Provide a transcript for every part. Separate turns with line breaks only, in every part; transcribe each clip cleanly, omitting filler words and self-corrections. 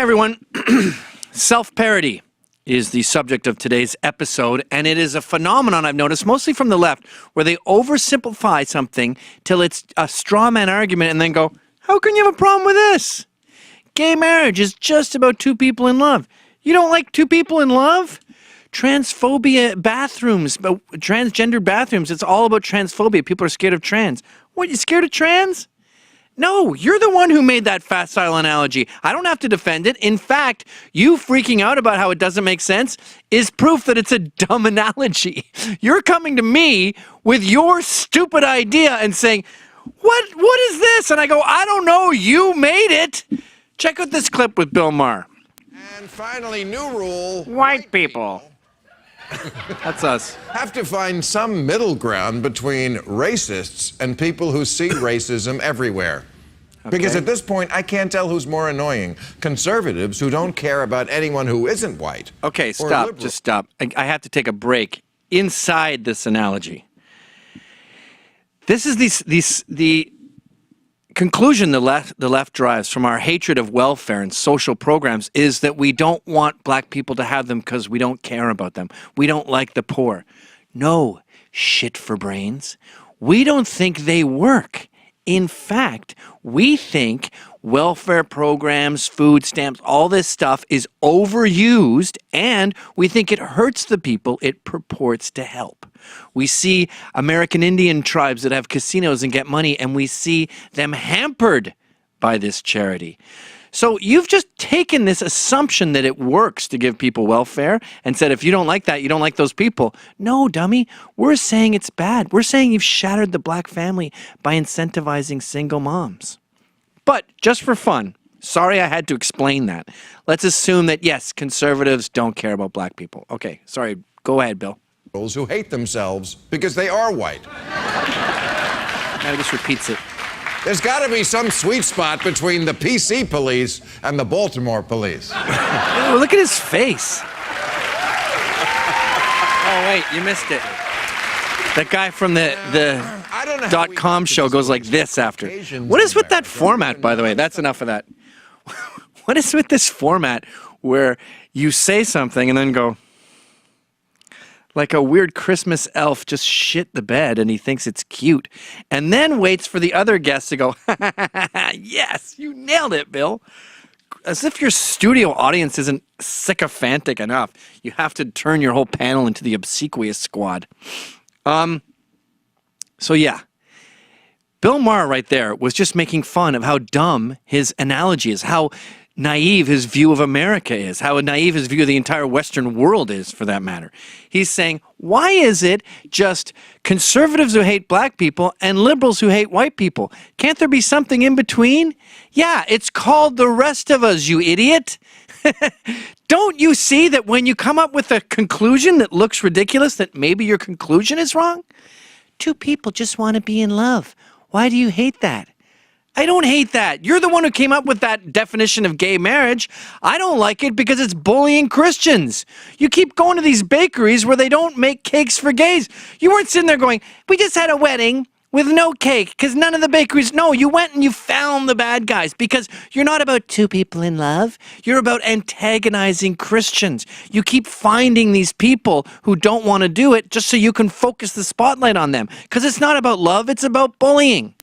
everyone. Self-parody is the subject of today's episode, and it is a phenomenon I've noticed, mostly from the left, where they oversimplify something till it's a straw man argument and then go, how can you have a problem with this? Gay marriage is just about two people in love. You don't like two people in love? Transphobia bathrooms, transgendered bathrooms, it's all about transphobia. People are scared of trans. What, you scared of trans? No, you're the one who made that facile analogy. I don't have to defend it. In fact, you freaking out about how it doesn't make sense is proof that it's a dumb analogy. You're coming to me with your stupid idea and saying, what is this? And I go, I don't know, you made it. Check out this clip with Bill Maher.
And finally, new rule.
White people. That's us.
Have to find some middle ground between racists and people who see racism everywhere. Okay. Because at this point, I can't tell who's more annoying. Conservatives who don't care about anyone who isn't white.
Okay, stop. Just stop. I have to take a break inside this analogy. This is the conclusion the left drives from our hatred of welfare and social programs is that we don't want black people to have them because we don't care about them. We don't like the poor. No, shit for brains. We don't think they work. In fact, we think welfare programs, food stamps, all this stuff is overused, and we think it hurts the people it purports to help. We see American Indian tribes that have casinos and get money, and we see them hampered by this charity. So you've just taken this assumption that it works to give people welfare and said, if you don't like that, you don't like those people. No, dummy. We're saying it's bad. We're saying you've shattered the black family by incentivizing single moms. But just for fun, sorry I had to explain that. Let's assume that, yes, conservatives don't care about black people. Okay, sorry. Go ahead, Bill.
Who hate themselves because they are white.
Now this repeats it.
There's got to be some sweet spot between the PC police and the Baltimore police.
Oh, look at his face. Oh, wait, you missed it. That guy from the .com show goes like this after. What is with that format, by the way? That's enough of that. What is with this format where you say something and then go, like a weird Christmas elf just shit the bed and he thinks it's cute, and then waits for the other guests to go, yes, you nailed it, Bill. As if your studio audience isn't sycophantic enough. You have to turn your whole panel into the obsequious squad. So yeah, Bill Maher right there was just making fun of how dumb his analogy is, how naive his view of America is, how naive his view of the entire Western world is, for that matter. He's saying, why is it just conservatives who hate black people and liberals who hate white people? Can't there be something in between? Yeah, it's called the rest of us, you idiot. Don't you see that when you come up with a conclusion that looks ridiculous, that maybe your conclusion is wrong? Two people just want to be in love. Why do you hate that? I don't hate that. You're the one who came up with that definition of gay marriage. I don't like it because it's bullying Christians. You keep going to these bakeries where they don't make cakes for gays. You weren't sitting there going, we just had a wedding with no cake because none of the bakeries. No, you went and you found the bad guys because you're not about two people in love. You're about antagonizing Christians. You keep finding these people who don't want to do it just so you can focus the spotlight on them because it's not about love. It's about bullying.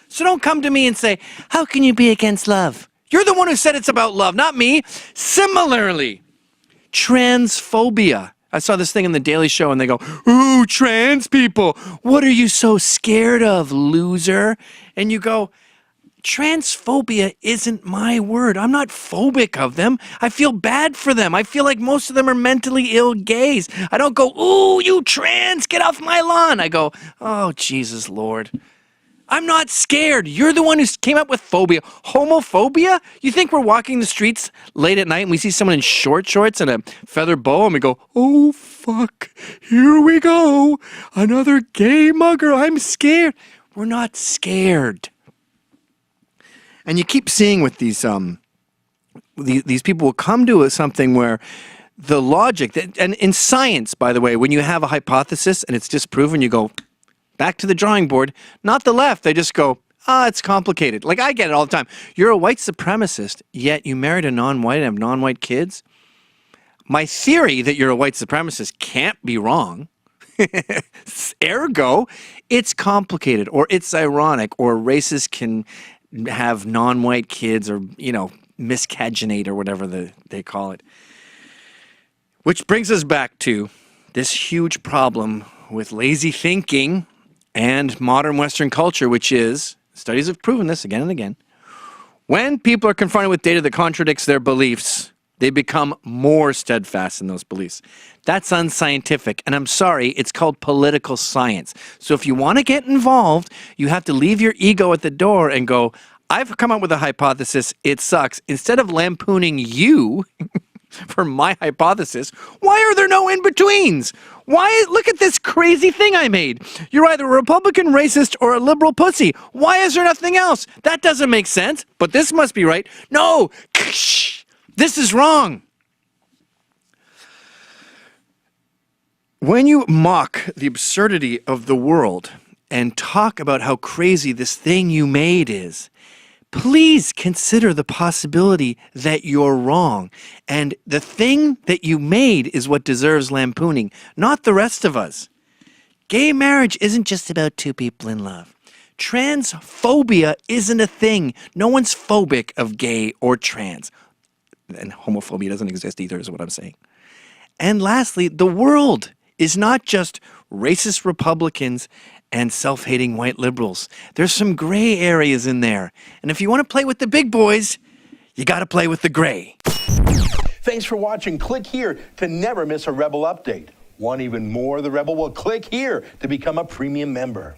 So don't come to me and say, how can you be against love? You're the one who said it's about love, not me. Similarly, transphobia. I saw this thing in The Daily Show and they go, ooh, trans people. What are you so scared of, loser? And you go, transphobia isn't my word. I'm not phobic of them. I feel bad for them. I feel like most of them are mentally ill gays. I don't go, ooh, you trans, get off my lawn. I go, oh, Jesus, Lord. I'm not scared. You're the one who came up with phobia. Homophobia? You think we're walking the streets late at night and we see someone in short shorts and a feather boa and we go, oh, fuck, here we go. Another gay mugger. I'm scared. We're not scared. And you keep seeing with these people will come to something where the logic, and in science, by the way, when you have a hypothesis and it's disproven, you go, back to the drawing board. Not the left. They just go, It's complicated. Like, I get it all the time. You're a white supremacist, yet you married a non-white and have non-white kids. My theory that you're a white supremacist can't be wrong. Ergo, it's complicated, or it's ironic, or racists can have non-white kids, or, miscaginate, or whatever they call it. Which brings us back to this huge problem with lazy thinking and modern Western culture, which is, studies have proven this again and again, when people are confronted with data that contradicts their beliefs, they become more steadfast in those beliefs. That's unscientific, and I'm sorry, it's called political science. So if you want to get involved, you have to leave your ego at the door and go, I've come up with a hypothesis, it sucks. Instead of lampooning you for my hypothesis, why are there no in-betweens? Look at this crazy thing I made. You're either a Republican racist or a liberal pussy. Why is there nothing else? That doesn't make sense, but this must be right. No, this is wrong. When you mock the absurdity of the world and talk about how crazy this thing you made is, please consider the possibility that you're wrong. And the thing that you made is what deserves lampooning, not the rest of us. Gay marriage isn't just about two people in love. Transphobia isn't a thing. No one's phobic of gay or trans. And homophobia doesn't exist either, is what I'm saying. And lastly, the world is not just racist Republicans and self-hating white liberals. There's some gray areas in there. And if you want to play with the big boys, you got to play with the gray.
Thanks for watching. Click here to never miss a Rebel update. Want even more of the Rebel? Well, click here to become a premium member.